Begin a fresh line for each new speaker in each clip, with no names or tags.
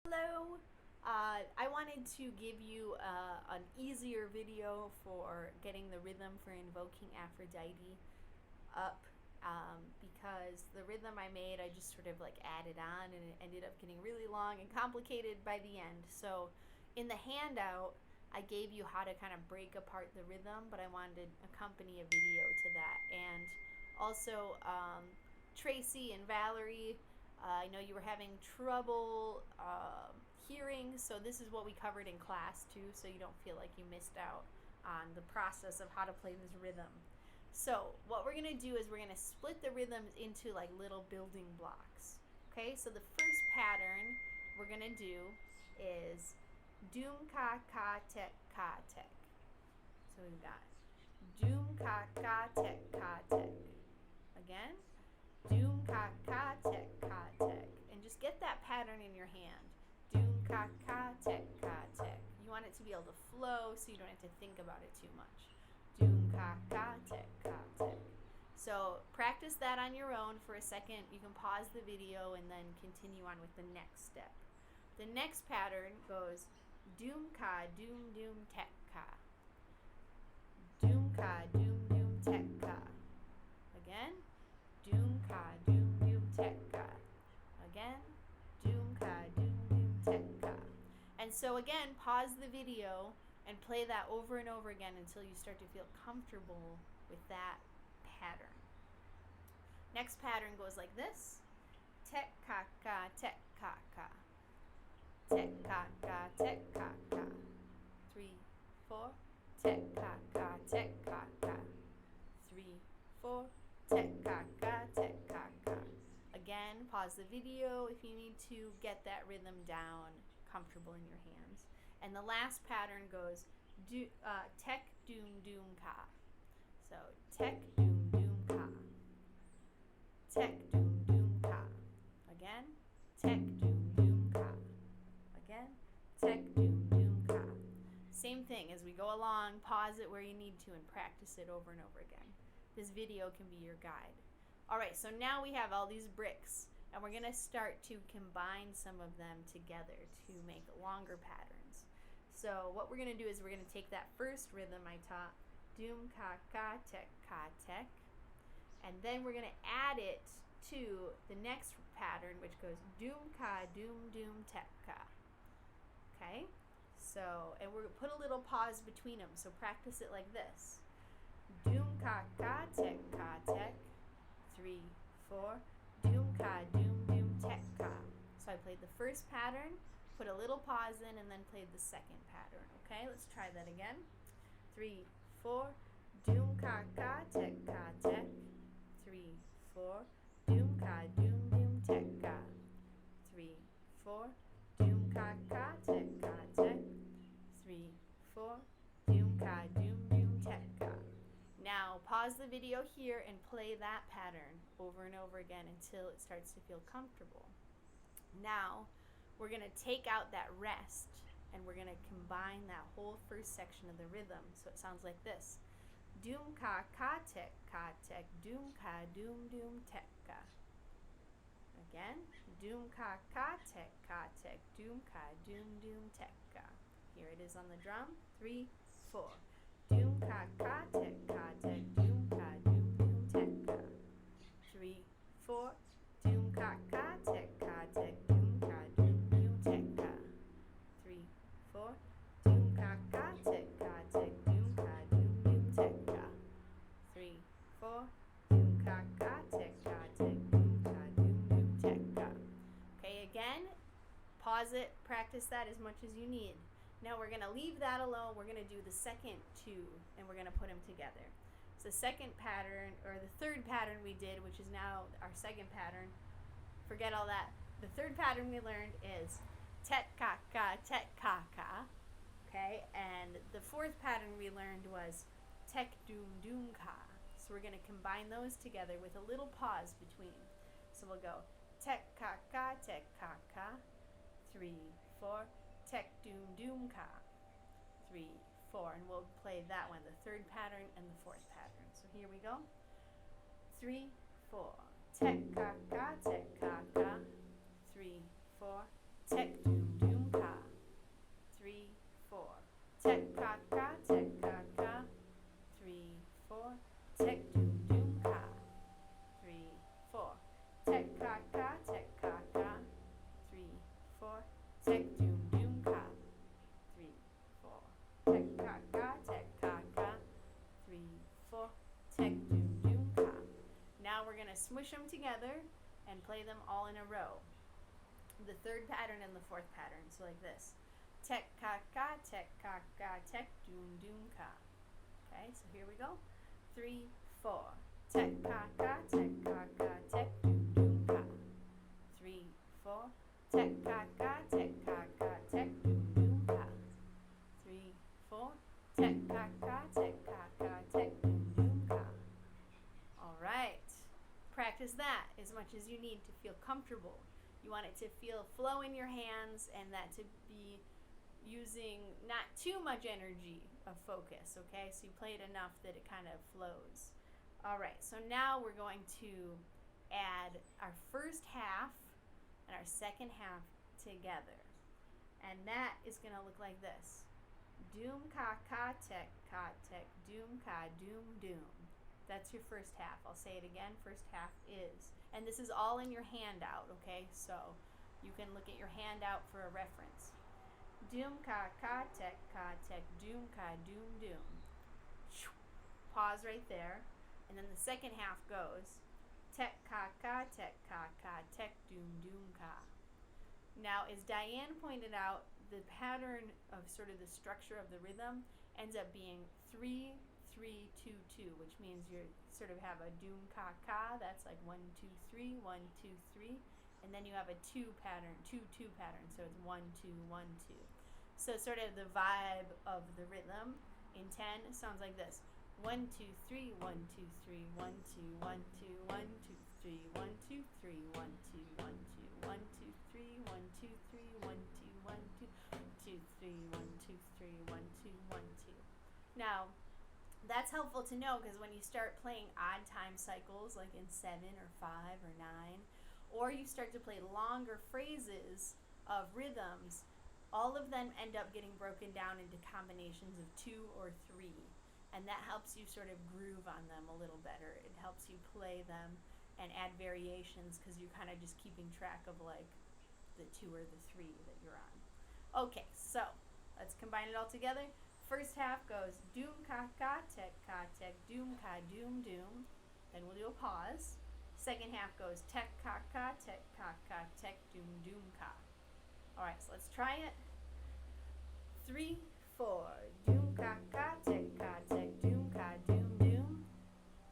Hello! I wanted to give you an easier video for getting the rhythm for Invoking Aphrodite up because the rhythm I made I just sort of like added on and it ended up getting really long and complicated by the end. So in the handout I gave you how to kind of break apart the rhythm, but I wanted to accompany a video to that. And also Tracy and Valerie, I know you were having trouble hearing, so this is what we covered in class too, so you don't feel like you missed out on the process of how to play this rhythm. So what we're going to do is we're going to split the rhythms into like little building blocks. Okay, so the first pattern we're going to do is doom ka ka tek ka tek. So we've got doom ka ka tek ka tek. Again, doom ka ka tek ka tek. And just get that pattern in your hand. Doom ka ka tek ka tek. You want it to be able to flow so you don't have to think about it too much. Doom ka ka tek ka tek. So practice that on your own for a second. You can pause the video and then continue on with the next step. The next pattern goes doom ka doom doom tek ka. Doom ka doom doom tek ka. Again. Doom ka doom doom tek ka. Again. Doom ka doom doom tek ka. And so again, pause the video and play that over and over again until you start to feel comfortable with that pattern. Next pattern goes like this. Tek ka ka tek ka ka. Tek ka ka tek ka ka. 3, 4. Tek ka ka tek ka ka. 3, 4. Tek ka ka tek ka ka. Again, pause the video if you need to get that rhythm down, comfortable in your hands. And the last pattern goes tek doom doom ka. So tek doom doom ka. Tek doom doom ka. Again, tek doom doom ka. Again, tek doom doom ka. Same thing as we go along, pause it where you need to and practice it over and over again. This video can be your guide. Alright, so now we have all these bricks and we're going to start to combine some of them together to make longer patterns. So what we're going to do is we're going to take that first rhythm I taught, doom ka ka tek ka tek, and then we're going to add it to the next pattern, which goes doom ka doom doom tek ka. Okay? So, and we're going to put a little pause between them, so practice it like this. Doom ka ka tek ka tek. 3, 4. Doom ka doom doom tek ka. So I played the first pattern, put a little pause in, and then played the second pattern. Okay, let's try that again. 3, 4. Doom ka ka tek ka tek. 3, 4. Doom ka doom doom tek ka. 3, 4. Doom ka ka tek ka tek. 3, 4. Doom ka doom doom tek ka. Now pause the video here and play that pattern over and over again until it starts to feel comfortable. Now we're going to take out that rest and we're going to combine that whole first section of the rhythm. So it sounds like this. Doom ka ka tek doom ka doom doom tek ka. Again, doom ka ka tek doom ka doom doom tek ka. Here it is on the drum. 3, 4. Doom ka ka tek doom ka doom doom tek ka. 3, 4. Doom ka ka tek doom ka doom doom tek ka. 3, 4. Doom ka ka tek doom ka doom doom tek ka. 3, 4. Doom ka ka tek doom ka doom doom tek ka. Okay, again, pause it, practice that as much as you need. Now we're going to leave that alone. We're going to do the second two and we're going to put them together. So the second pattern, or the third pattern we did, which is now our second pattern, forget all that. The third pattern we learned is tek ka ka tek ka ka. Okay, and the fourth pattern we learned was tek doom doom ka. So we're going to combine those together with a little pause between. So we'll go tek ka ka tek ka ka. 3, 4. Tek doom doom ka. 3, 4. And we'll play that one, the third pattern and the fourth pattern. So here we go. 3, 4. Tek ka ka tek ka ka. 3, 4. Tek doom 4, tech, doom, doom, ka. 3, 4, tech, ka, ka, tech, ka, ka. 3, 4, tech, doom, doom, ka. Now we're going to smush them together and play them all in a row. The third pattern and the fourth pattern, so like this. Tech, ka, ka, tech, ka, ka, tech, doom, doom, ka. Okay, so here we go. 3, 4, tech, ka, ka, tech, ka, ka, tech, doom, doom, ka. 3, 4, tech, ka, ka, tech, ka, ka, tech, doom, doom, ka. 3, 4, tech, ka, ka, tech, ka, ka, tech, doom, doom, ka. All right. Practice that as much as you need to feel comfortable. You want it to feel flow in your hands and that to be using not too much energy of focus, okay? So you play it enough that it kind of flows. All right, so now we're going to add our first half and our second half together. And that is going to look like this. Doom, ka, ka, tech, doom, ka, doom, doom. That's your first half. I'll say it again. First half is. And this is all in your handout, okay? So you can look at your handout for a reference. Doom, ka, tech, doom, ka, doom, doom. Pause right there. And then the second half goes. Tech, ka, tech, doom, doom, ka. Now, as Diane pointed out, the pattern of sort of the structure of the rhythm ends up being 3, 3, 2, 2, which means you sort of have a doom, ka, that's like 1, 2, 3, 1, 2, 3. And then you have a 2 pattern, 2, 2 pattern, so it's 1, 2, 1, 2. So sort of the vibe of the rhythm in 10 sounds like this. 1, 2, 3, 1, 2, 3, 1, 2, 1, 2, 1, 2, 3, 1, 2, 3, 1, 2, 1, 2, 1, 2, 3, 1, 2, 3, 1, 2, 1, 2, 2, 3, 1, 2, 3, 1, 2, 1, 2. Now, that's helpful to know because when you start playing odd time cycles like in 7 or 5 or 9, or you start to play longer phrases of rhythms, all of them end up getting broken down into combinations of 2 or 3. And that helps you sort of groove on them a little better. It helps you play them and add variations because you're kind of just keeping track of like the 2 or the 3 that you're on. Okay, so let's combine it all together. First half goes doom, ka, tech, doom, ka, doom, doom. Then we'll do a pause. Second half goes tech, ka, tech, doom, doom, ka. All right, so let's try it. 3, 4, doom, ka, tech, doom, ka, doom, doom.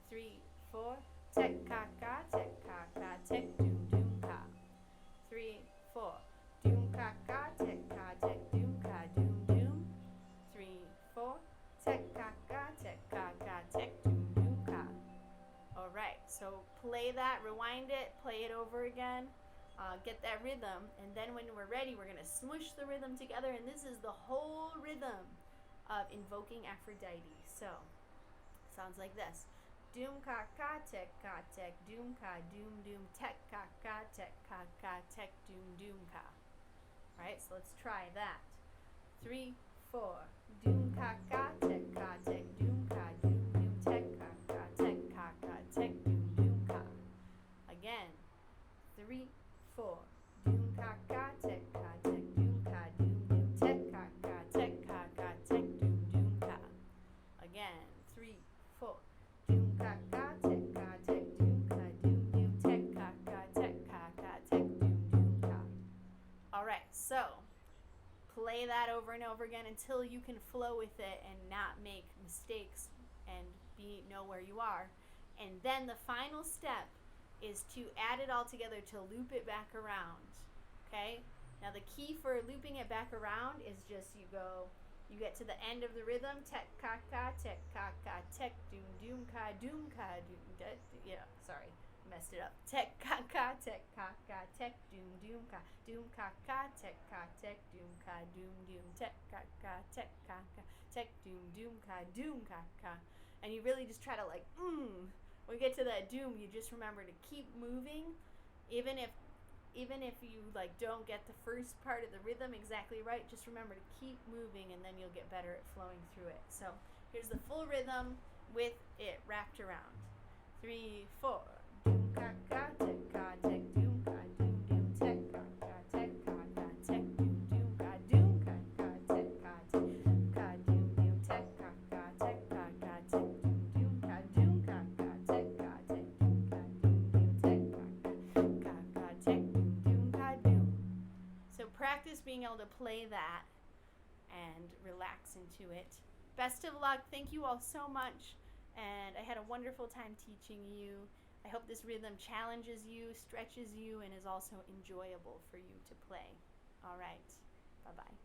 3, 4, tech, ka, tech, doom, doom, ka. 3, 4, doom, ka, tech, doom, ka, doom, doom. 3, 4, tech, ka, tech, doom, doom, ka. All right, so play that, rewind it, play it over again. Get that rhythm, and then when we're ready, we're going to smush the rhythm together, and this is the whole rhythm of Invoking Aphrodite. So, sounds like this. Doom, ka, tech, doom, ka, doom, doom, tech, ka, tech, doom, doom, ka. All right, so let's try that. 3, 4, doom, ka, tech, doom, ka, doom, doom, tech, ka, tech, doom, doom, ka. Again. 3, 4, doom, ka, tech, doom, ka, doom, doom, tech, ka, tech, doom, doom, ka. Again. 3, 4, doom, ka, tech, doom, ka, doom, doom, tech, ka, tech, doom, doom, ka. All right, so play that over and over again until you can flow with it and not make mistakes and know where you are. And then the final step is to add it all together to loop it back around, okay? Now the key for looping it back around is just you get to the end of the rhythm, tech, ka, tech, doom, doom, ka, doom, yeah, sorry, messed it up. Tech, ka, tech, doom, doom, ka, tech, doom, ka, doom, doom, tech, tech, doom, doom, ka. And you really just try to like, when you get to that doom, you just remember to keep moving, even if you like don't get the first part of the rhythm exactly right. Just remember to keep moving, and then you'll get better at flowing through it. So here's the full rhythm with it wrapped around. 3, 4, doom, ka, tech, doom, ka, doom, doom, tech, just being able to play that and relax into it. Best of luck. Thank you all so much. And I had a wonderful time teaching you. I hope this rhythm challenges you, stretches you, and is also enjoyable for you to play. All right. Bye-bye.